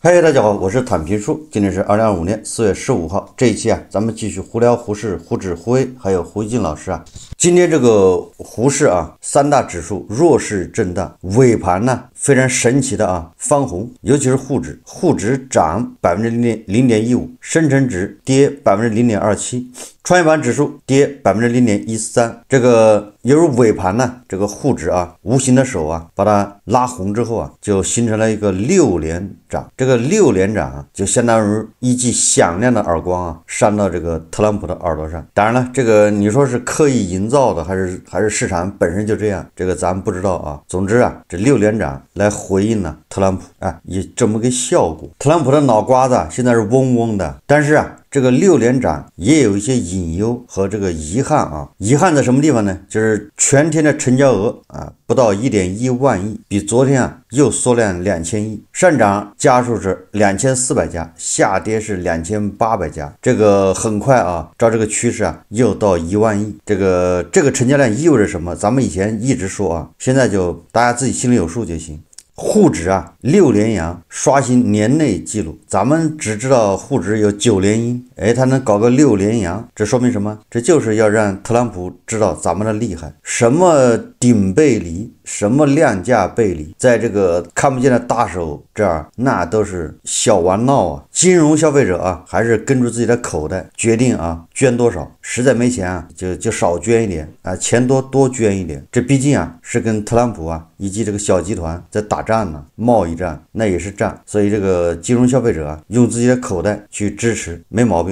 嗨，大家好，我是坦平叔。今天是2025年4月15号，这一期咱们继续胡聊胡市、胡指胡威，还有胡一金老师。今天这个胡市三大指数弱势震荡，尾盘呢非常神奇的翻红，尤其是沪指，沪指涨0.15%，深成指跌0.27%，创业板指数跌0.13%。这个犹如尾盘呢，这个沪指无形的手把它拉红之后就形成了一个6连涨。这个6连涨就相当于一记响亮的耳光扇到这个特朗普的耳朵上。当然了，这个你说是刻意营造的，还是市场本身就这样，这个咱们不知道总之这6连涨来回应了特朗普以这么个效果。特朗普的脑瓜子现在是嗡嗡的，但是这个6连涨也有一些隐忧和这个遗憾遗憾在什么地方呢？就是全天的成交额不到1.1万亿，比昨天又缩量2000亿，上涨家数是2400家，下跌是2800家。这个很快照这个趋势又到1万亿。这个成交量意味着什么？咱们以前一直说现在就大家自己心里有数就行。沪指6连阳，刷新年内记录。咱们只知道沪指有9连阴，它能搞个6连阳，这说明什么？这就是要让特朗普知道咱们的厉害。什么顶背离，什么量价背离，在这个看不见的大手这儿，那都是小玩闹金融消费者还是根据自己的口袋决定捐多少，实在没钱就少捐一点钱多捐一点。这毕竟是跟特朗普以及这个小集团在打仗呢，贸易战那也是战，所以这个金融消费者用自己的口袋去支持没毛病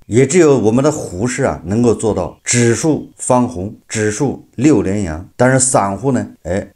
也只有我们的胡市能够做到指数翻红，指数6连阳，但是散户呢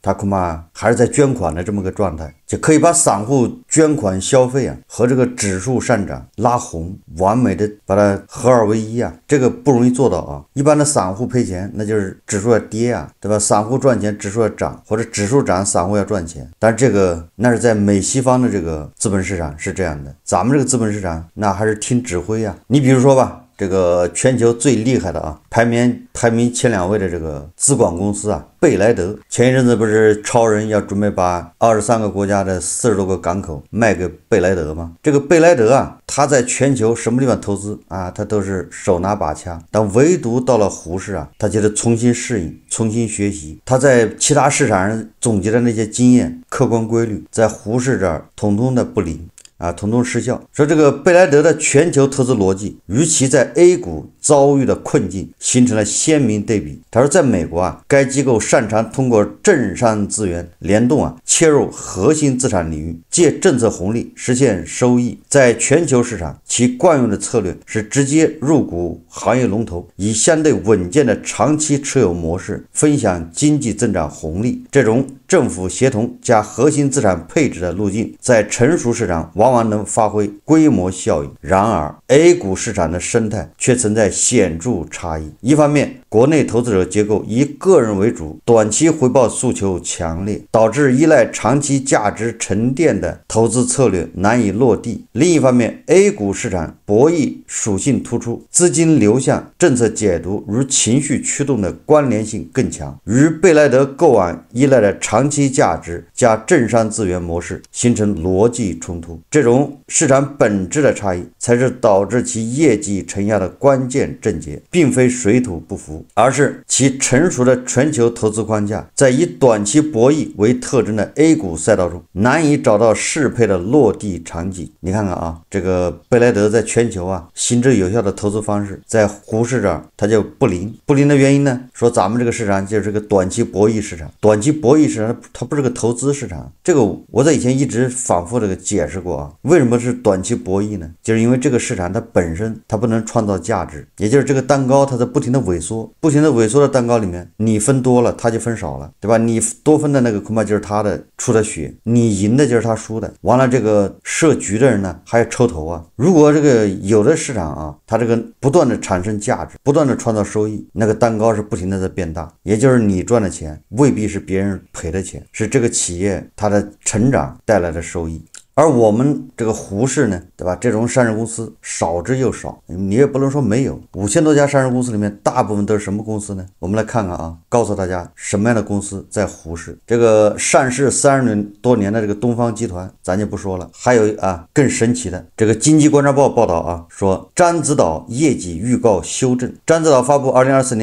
他恐怕还是在捐款的这么个状态，就可以把散户捐款消费和这个指数上涨拉红，完美的把它合二为一这个不容易做到一般的散户赔钱，那就是指数要跌对吧？散户赚钱，指数要涨，或者指数涨，散户要赚钱。但这个那是在美西方的这个资本市场是这样的，咱们这个资本市场那还是听指挥你比如说吧，这个全球最厉害的排名前2位的这个资管公司贝莱德，前一阵子不是超人要准备把23个国家的40多个港口卖给贝莱德吗？这个贝莱德他在全球什么地方投资他都是手拿把掐，但唯独到了胡市他觉得重新适应，重新学习，他在其他市场上总结的那些经验客观规律，在胡市这儿统统的不灵统统失效。说这个贝莱德的全球投资逻辑与其在 A 股遭遇的困境形成了鲜明对比。他说在美国该机构擅长通过政商资源联动切入核心资产领域，借政策红利实现收益。在全球市场，其惯用的策略是直接入股行业龙头，以相对稳健的长期持有模式分享经济增长红利。这种政府协同加核心资产配置的路径，在成熟市场往往能发挥规模效应。然而 A 股市场的生态却存在显著差异。一方面，国内投资者结构以个人为主，短期回报诉求强烈，导致依赖长期价值沉淀的投资策略难以落地。另一方面， A 股市场博弈属性突出，资金流向、政策解读与情绪驱动的关联性更强，与贝莱德购网依赖的长期价值加政商资源模式形成逻辑冲突。这种市场本质的差异才是导致其业绩承压的关键症结，并非水土不服，而是其成熟的全球投资框架在以短期博弈为特征的 A 股赛道中难以找到适配的落地场景。你看看这个贝莱德在全球行之有效的投资方式，在胡市这儿它就不灵。不灵的原因呢，说咱们这个市场就是个短期博弈市场，短期博弈市场它不是个投资市场。这个我在以前一直反复这个解释过为什么是短期博弈呢？就是因为这个市场它本身它不能创造价值，也就是这个蛋糕它在不停的萎缩，不停的萎缩的蛋糕里面，你分多了它就分少了，对吧？你多分的那个恐怕就是他的出的血，你赢的就是他输的。完了，这个设局的人呢还要抽头如果这个有的市场它这个不断的产生价值，不断的创造收益，那个蛋糕是不停的在变大，也就是你赚的钱未必是别人赔的钱，是这个企业它的成长带来的收益。而我们这个胡氏呢，对吧？这种上市公司少之又少，你也不能说没有。5000多家上市公司里面，大部分都是什么公司呢？我们来看看啊，告诉大家什么样的公司在胡氏。这个上市30多年的这个东方集团，咱就不说了。还有更神奇的，这个经济观察报报道啊，说獐子岛业绩预告修正。獐子岛发布2024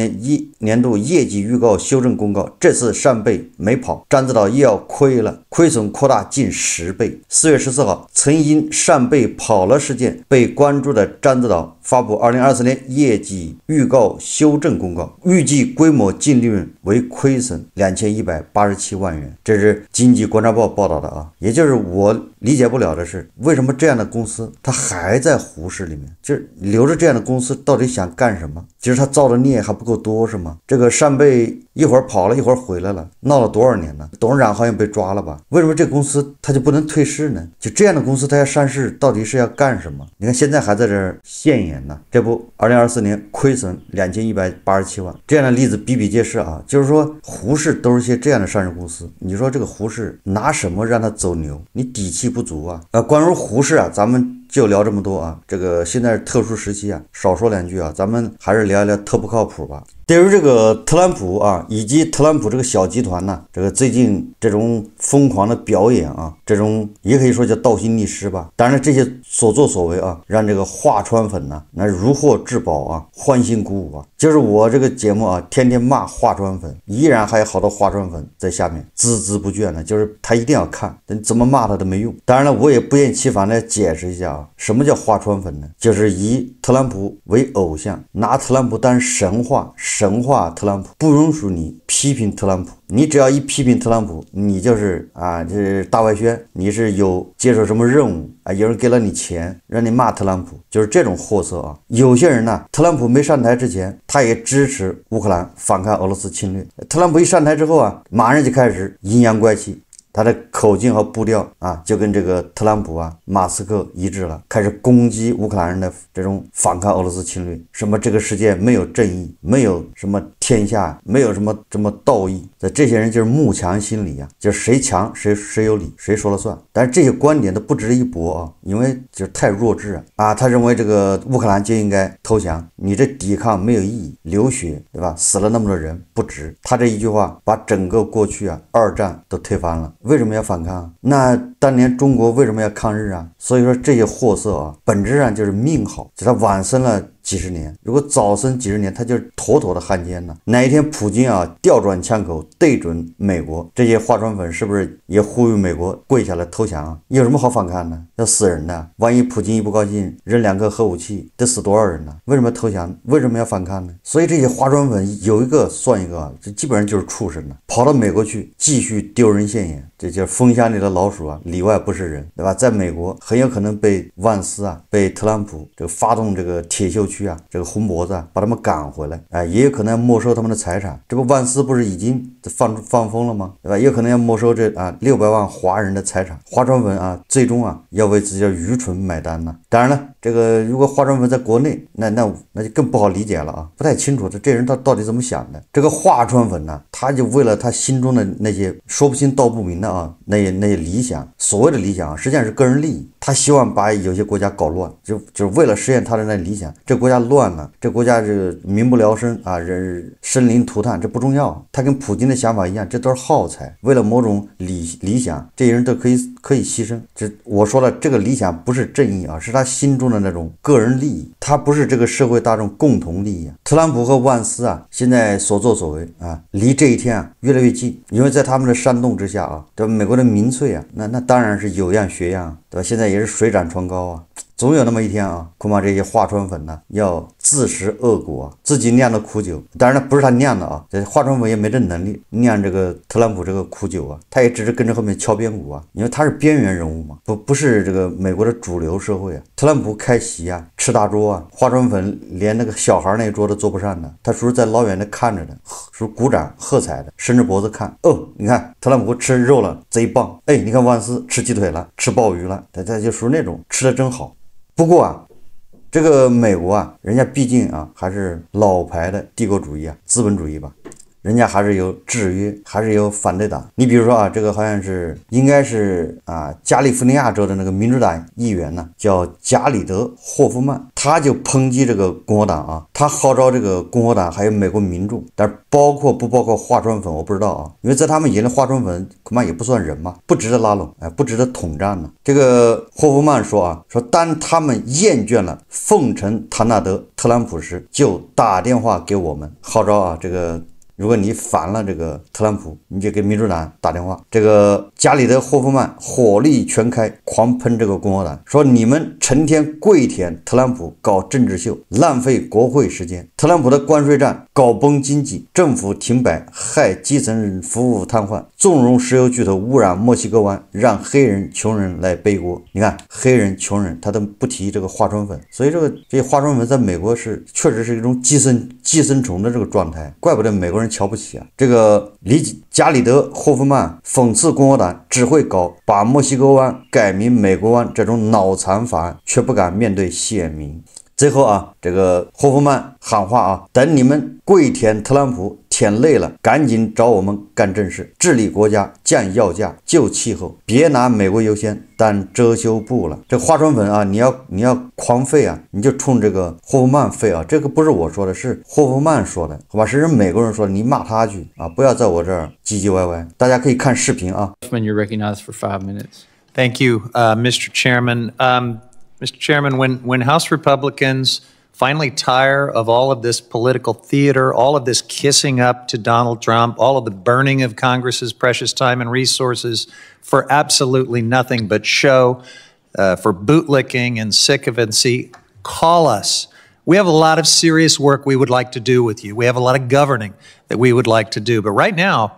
年度业绩预告修正公告，这次扇贝没跑，獐子岛又要亏了，亏损扩大近10倍。4月14号，曾因扇贝跑了事件被关注的獐子岛发布2024年业绩预告修正公告，预计规模净利润为亏损2187万元。这是经济观察报报道的啊，也就是我理解不了的是，为什么这样的公司它还在胡氏里面？就是留着这样的公司到底想干什么？其实他造的孽还不够多是吗？这个扇贝一会儿跑了一会儿回来了，闹了多少年了？董事长好像被抓了吧？为什么这公司它就不能退市呢？就这样的公司它要上市到底是要干什么？你看现在还在这儿现眼呢，这不2024年亏损2187万，这样的例子比比皆是啊。就是说胡氏都是些这样的上市公司，你说这个胡氏拿什么让它走牛？你底气不足啊。关于胡氏啊，咱们就聊这么多啊。这个现在是特殊时期啊，少说两句啊，咱们还是聊一聊特不靠谱吧。对于这个特朗普啊，以及特朗普这个小集团呢，这个最近这种疯狂的表演啊，这种也可以说叫倒行逆施吧。当然这些所作所为啊，让这个华川粉呢，那如获至宝啊，欢欣鼓舞啊。就是我这个节目啊，天天骂华川粉，依然还有好多华川粉在下面孜孜不倦的，就是他一定要看，怎么骂他都没用。当然了，我也不厌其烦的解释一下啊，什么叫华川粉呢？就是以特朗普为偶像，拿特朗普当神话特朗普，不允许你批评特朗普。你只要一批评特朗普，你就是这是大外宣，你是有接受什么任务啊？有人给了你钱，让你骂特朗普，就是这种货色啊。有些人呢，特朗普没上台之前，他也支持乌克兰反抗俄罗斯侵略。特朗普一上台之后啊，马上就开始阴阳怪气。他的口径和步调啊，就跟这个特朗普啊、马斯克一致了，开始攻击乌克兰人的这种反抗俄罗斯侵略。什么这个世界没有正义，没有什么天下，没有什么道义，这些人就是慕强心理啊，就是谁强谁有理，谁说了算。但是这些观点都不值一驳啊，因为就是太弱智啊。他认为这个乌克兰就应该投降，你这抵抗没有意义，流血对吧？死了那么多人不值。他这一句话把整个过去啊2战都推翻了。为什么要反抗？那当年中国为什么要抗日啊？所以说这些货色啊，本质上就是命好，就他晚生了几十年，如果早生几十年，他就是妥妥的汉奸呢。哪一天普京啊调转枪口对准美国，这些华川粉是不是也呼吁美国跪下来投降啊？有什么好反抗的？要死人的。万一普京一不高兴扔2颗核武器，得死多少人呢？为什么要投降？为什么要反抗呢？所以这些华川粉有一个算一个，这基本上就是畜生了，跑到美国去继续丢人现眼。这就是风箱里的老鼠啊，里外不是人，对吧？在美国很有可能被万斯啊，被特朗普这个发动这个铁锈区啊，这个红脖子啊，把他们赶回来，也有可能要没收他们的财产。这不万斯不是已经放风了吗？对吧？也有可能要没收这600万华人的财产。华川粉啊，最终啊要为自己的愚蠢买单呢。当然了，这个如果华川粉在国内，那就更不好理解了啊，不太清楚这人他到底怎么想的。这个华川粉呢，他就为了他心中的那些说不清道不明的那些理想，所谓的理想实际上是个人利益。他希望把有些国家搞乱，就是为了实现他的那理想。这国家乱了，这国家是民不聊生啊，人生灵涂炭，这不重要。他跟普京的想法一样，这都是耗材。为了某种理想，这些人都可以牺牲。这我说了，这个理想不是正义啊，是他心中的那种个人利益，他不是这个社会大众共同利益啊。特朗普和万斯啊，现在所作所为啊，离这一天啊越来越近，因为在他们的煽动之下啊，对吧？美国的民粹啊，那当然是有样学样，对吧？现在也是水涨船高啊。总有那么一天啊，恐怕这些华川粉呢要自食恶果，自己酿的苦酒。当然了，不是他酿的啊，这华川粉也没这能力酿这个特朗普这个苦酒啊，他也只是跟着后面敲边鼓啊，因为他是边缘人物嘛，不是这个美国的主流社会啊。特朗普开席啊，吃大桌啊，华川粉连那个小孩那一桌都坐不上的，他属于在老远的看着的，属于鼓掌喝彩的，伸着脖子看。哦，你看特朗普吃肉了，贼棒！哎，你看万斯吃鸡腿了，吃鲍鱼了，他就属于那种吃的真好。不过啊，这个美国啊，人家毕竟啊还是老牌的帝国主义啊，资本主义吧。人家还是有制约，还是有反对党。你比如说啊，这个好像是应该是加利福尼亚州的那个民主党议员呢，叫加里德·霍夫曼，他就抨击这个共和党啊，他号召这个共和党还有美国民众，但是包括化妆粉我不知道啊，因为在他们眼里化妆粉恐怕也不算人嘛，不值得拉拢，不值得统战呢。这个霍夫曼说啊，说当他们厌倦了奉承唐纳德·特朗普时，就打电话给我们，号召啊，这个如果你烦了这个特朗普，你就给民主党打电话。这个加里德·霍夫曼火力全开，狂喷这个共和党，说你们成天跪舔特朗普搞政治秀，浪费国会时间。特朗普的关税战搞崩经济，政府停摆，害基层人服务瘫痪，纵容石油巨头污染墨西哥湾，让黑人穷人来背锅。你看黑人穷人他都不提这个化妆粉，所以这些化妆粉在美国确实是一种寄生虫的这个状态，怪不得美国人瞧不起啊。这个加里德·霍夫曼讽刺共和党只会搞把墨西哥湾改名美国湾这种脑残法案，却不敢面对县民。最后啊，这个霍夫曼喊话啊，等你们跪舔特朗普舔累了，赶紧找我们干正事，治理国家，降药价，救气候，别拿美国优先当遮羞布了。这化妆粉啊，你要狂废啊，你就冲这个霍夫曼废啊，这个不是我说的，是霍夫曼说的，好吧？是人美国人说的，你骂他去啊，不要在我这儿唧唧歪歪。大家可以看视频啊。You're recognized for 5 minutes. Thank you, Mr. Chairman. Mr. Chairman, when House Republicans finally tire of all of this political theater, all of this kissing up to Donald Trump, all of the burning of Congress's precious time and resources for absolutely nothing but show, for bootlicking and sycophancy, call us. We have a lot of serious work we would like to do with you. We have a lot of governing that we would like to do. But right now,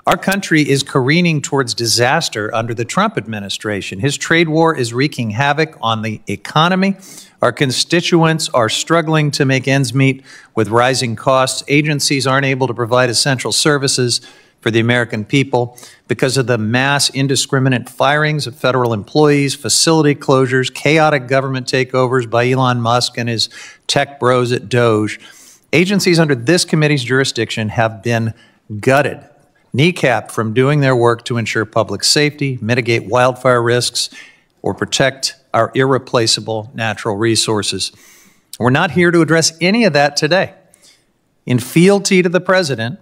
our country is careening towards disaster under the Trump administration. His trade war is wreaking havoc on the economy. Our constituents are struggling to make ends meet with rising costs. Agencies aren't able to provide essential services for the American people because of the mass indiscriminate firings of federal employees, facility closures, chaotic government takeovers by Elon Musk and his tech bros at Doge. Agencies under this committee's jurisdiction have been gutted, kneecapped from doing their work to ensure public safety, mitigate wildfire risks, or protect our irreplaceable natural resources. We're not here to address any of that today. In fealty to the president,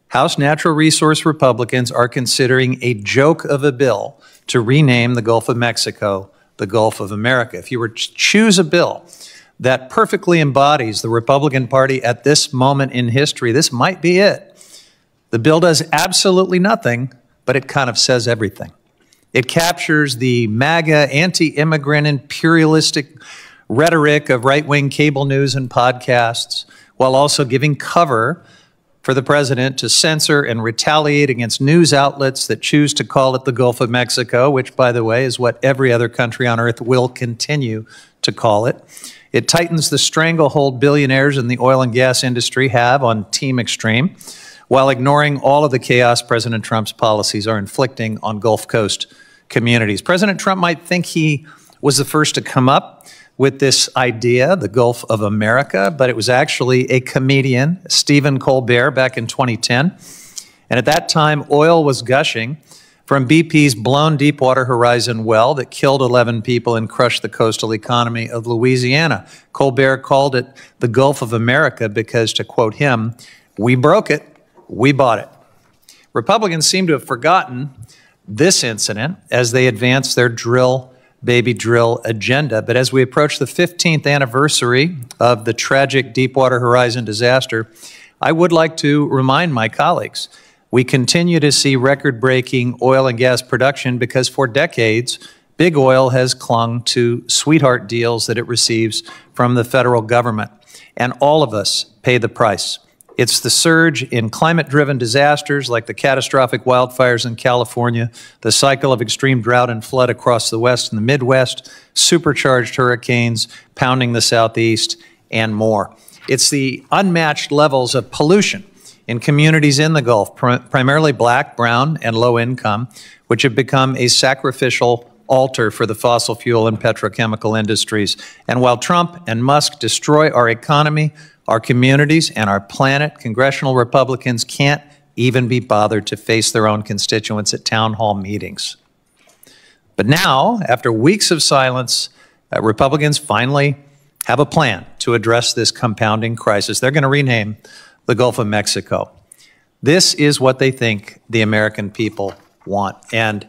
House Natural Resource Republicans are considering a joke of a bill to rename the Gulf of Mexico the Gulf of America. If you were to choose a bill that perfectly embodies the Republican Party at this moment in history, this might be it. The bill does absolutely nothing, but it kind of says everything. It captures the MAGA, anti-immigrant, imperialistic rhetoric of right-wing cable news and podcasts, while also giving cover for the president to censor and retaliate against news outlets that choose to call it the Gulf of Mexico, which, by the way, is what every other country on earth will continue to call it. It tightens the stranglehold billionaires in the oil and gas industry have on Team Extreme, while ignoring all of the chaos President Trump's policies are inflicting on Gulf Coast communities. President Trump might think he was the first to come up with this idea, the Gulf of America, but it was actually a comedian, Stephen Colbert, back in 2010. And at that time, oil was gushing from BP's blown Deepwater Horizon well that killed 11 people and crushed the coastal economy of Louisiana. Colbert called it the Gulf of America because, to quote him, "We broke it. We bought it." Republicans seem to have forgotten this incident as they advance their drill, baby drill agenda. But as we approach the 15th anniversary of the tragic Deepwater Horizon disaster, I would like to remind my colleagues, we continue to see record-breaking oil and gas production because for decades, big oil has clung to sweetheart deals that it receives from the federal government. And all of us pay the price. It's the surge in climate-driven disasters like the catastrophic wildfires in California, the cycle of extreme drought and flood across the West and the Midwest, supercharged hurricanes pounding the Southeast, and more. It's the unmatched levels of pollution in communities in the Gulf, primarily black, brown, and low income, which have become a sacrificial altar for the fossil fuel and petrochemical industries. And while Trump and Musk destroy our economy, our communities, and our planet, congressional Republicans can't even be bothered to face their own constituents at town hall meetings. But now, after weeks of silence, Republicans finally have a plan to address this compounding crisis. They're going to rename the Gulf of Mexico. This is what they think the American people want. And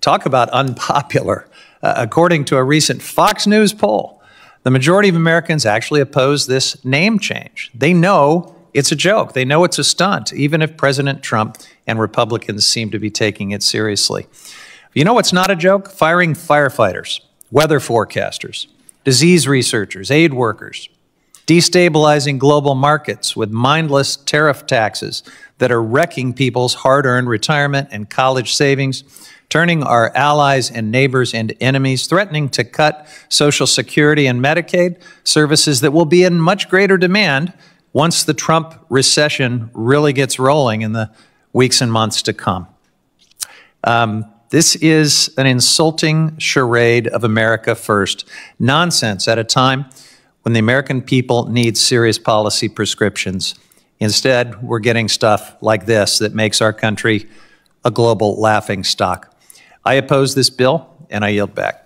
talk about unpopular. According to a recent Fox News poll, the majority of Americans actually oppose this name change. They know it's a joke. They know it's a stunt, even if President Trump and Republicans seem to be taking it seriously. You know what's not a joke? Firing firefighters, weather forecasters, disease researchers, aid workers, destabilizing global markets with mindless tariff taxes that are wrecking people's hard-earned retirement and college savings, turning our allies and neighbors into enemies, threatening to cut Social Security and Medicaid, services that will be in much greater demand once the Trump recession really gets rolling in the weeks and months to come. This is an insulting charade of America first nonsense at a time when the American people need serious policy prescriptions. Instead, we're getting stuff like this that makes our country a global laughingstock. I oppose this bill, and I yield back.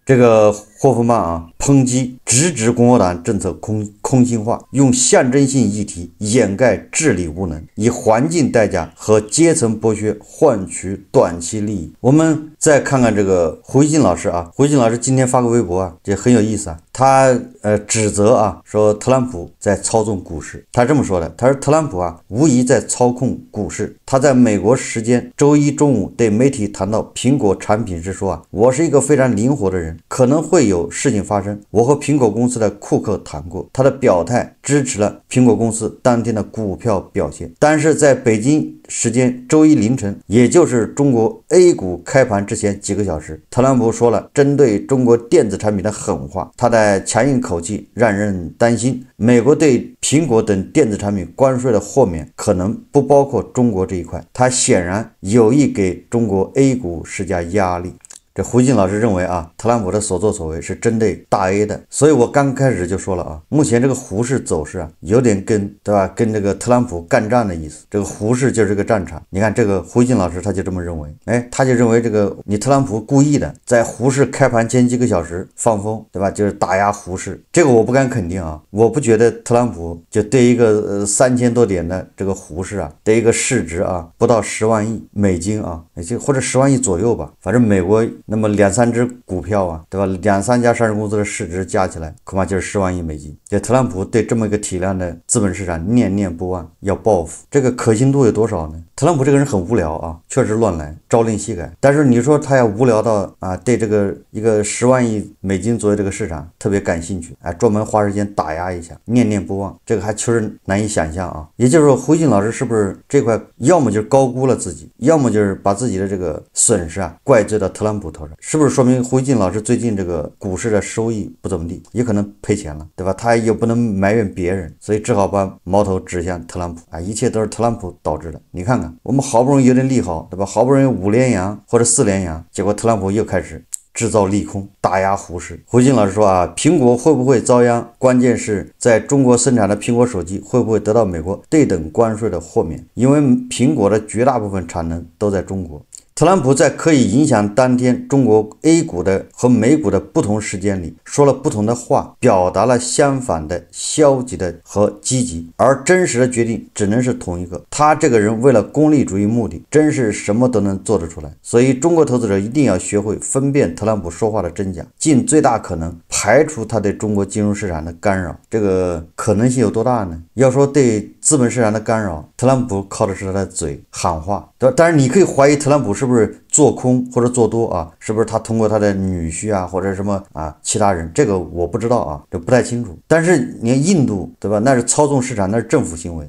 这个霍夫曼啊，抨击直指共和党政策空心化，用象征性议题掩盖治理无能，以环境代价和阶层剥削换取短期利益。我们再看看这个胡锡进老师啊，胡锡进老师今天发个微博啊，这很有意思啊。他指责啊，说特朗普在操纵股市。他这么说的，他说特朗普啊，无疑在操控股市。他在美国时间周一中午对媒体谈到苹果产品时说啊，我是一个非常灵活的人，可能会有事情发生。我和苹果公司的库克谈过，他的表态支持了苹果公司当天的股票表现。但是在北京时间周一凌晨，也就是中国 A 股开盘之前几个小时，特朗普说了针对中国电子产品的狠话。他的强硬口气让人担心，美国对苹果等电子产品关税的豁免可能不包括中国这一块。他显然有意给中国 A 股施加压力。这胡锡进老师认为啊，特朗普的所作所为是针对大 A 的，所以我刚开始就说了啊，目前这个胡适走势啊，有点跟这个特朗普干仗的意思。这个胡适就是个战场。你看这个胡锡进老师他就这么认为，他就认为这个你特朗普故意的在胡适开盘前几个小时放风，对吧？就是打压胡适。这个我不敢肯定啊，我不觉得特朗普就对一个3000多点的这个胡适啊，对一个市值啊不到10万亿美金啊，或者10万亿左右吧，反正美国那么2-3只股票啊，对吧？2-3家上市公司的市值加起来，恐怕就是10万亿美金。这特朗普对这么一个体量的资本市场念念不忘，要报复，这个可信度有多少呢？特朗普这个人很无聊啊，确实乱来，朝令夕改。但是你说他要无聊到啊，对这个一个10万亿美金左右这个市场特别感兴趣，专门花时间打压一下，念念不忘，这个还确实难以想象啊。也就是说，胡锡进老师是不是这块要么就是高估了自己，要么就是把自己的这个损失啊怪罪到特朗普头上？是不是说明胡锡进老师最近这个股市的收益不怎么地，也可能赔钱了，对吧？他也不能埋怨别人，所以只好把矛头指向特朗普啊，一切都是特朗普导致的。你看看，我们好不容易有点利好，对吧？好不容易5连阳或者4连阳，结果特朗普又开始制造利空，打压胡适。胡锡进老师说啊，苹果会不会遭殃，关键是在中国生产的苹果手机会不会得到美国对等关税的豁免，因为苹果的绝大部分产能都在中国。特朗普在可以影响当天中国 A 股的和美股的不同时间里说了不同的话，表达了相反的消极的和积极，而真实的决定只能是同一个。他这个人为了功利主义目的，真是什么都能做得出来。所以中国投资者一定要学会分辨特朗普说话的真假，尽最大可能排除他对中国金融市场的干扰。这个可能性有多大呢？要说对资本市场的干扰，特朗普靠的是他的嘴喊话，对吧？当然你可以怀疑特朗普是不是做空或者做多啊，是不是他通过他的女婿啊或者什么啊其他人，这个我不知道啊，这不太清楚。但是你看印度，对吧？那是操纵市场，那是政府行为，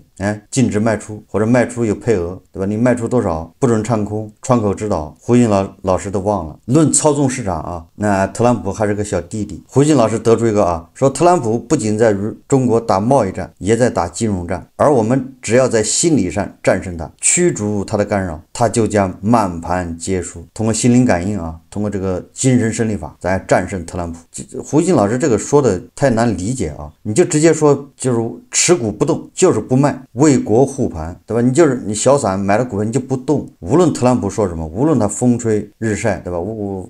禁止卖出或者卖出有配额，对吧？你卖出多少不准唱空，窗口指导，胡锡进老师都忘了。论操纵市场啊，那特朗普还是个小弟弟。胡锡进老师得出一个啊，说特朗普不仅在中国打贸易战，也在打金融战，而我们只要在心理上战胜他，驱逐他的干扰，他就将满盘皆输。通过心灵感应啊，通过这个精神胜利法，咱战胜特朗普。胡锦老师这个说的太难理解啊，你就直接说就是持股不动，就是不卖，为国护盘，对吧？你小散买了股票你就不动，无论特朗普说什么，无论他风吹日晒，对吧？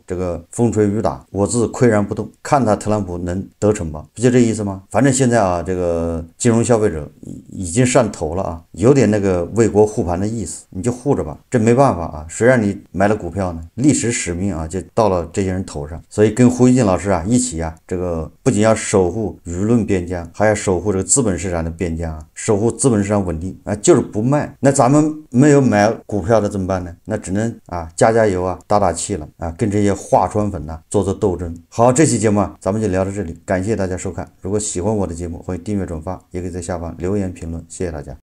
这个风吹雨打，我自岿然不动，看他特朗普能得逞吧？不就这意思吗？反正现在啊，这个金融消费者已经上头了啊，有点那个为国护盘的意思，你就护着吧，这没办法啊，谁让你买了股票呢？历史使命啊，就到了这些人头上。所以跟胡锡进老师啊一起啊，这个不仅要守护舆论边疆，还要守护这个资本市场的边疆啊，守护资本市场稳定啊，就是不卖。那咱们没有买股票的怎么办呢？那只能啊加油啊，打气了啊，跟这些化妆粉呐做斗争。好，这期节目啊，咱们就聊到这里，感谢大家收看。如果喜欢我的节目，欢迎订阅转发，也可以在下方留言评论，谢谢大家。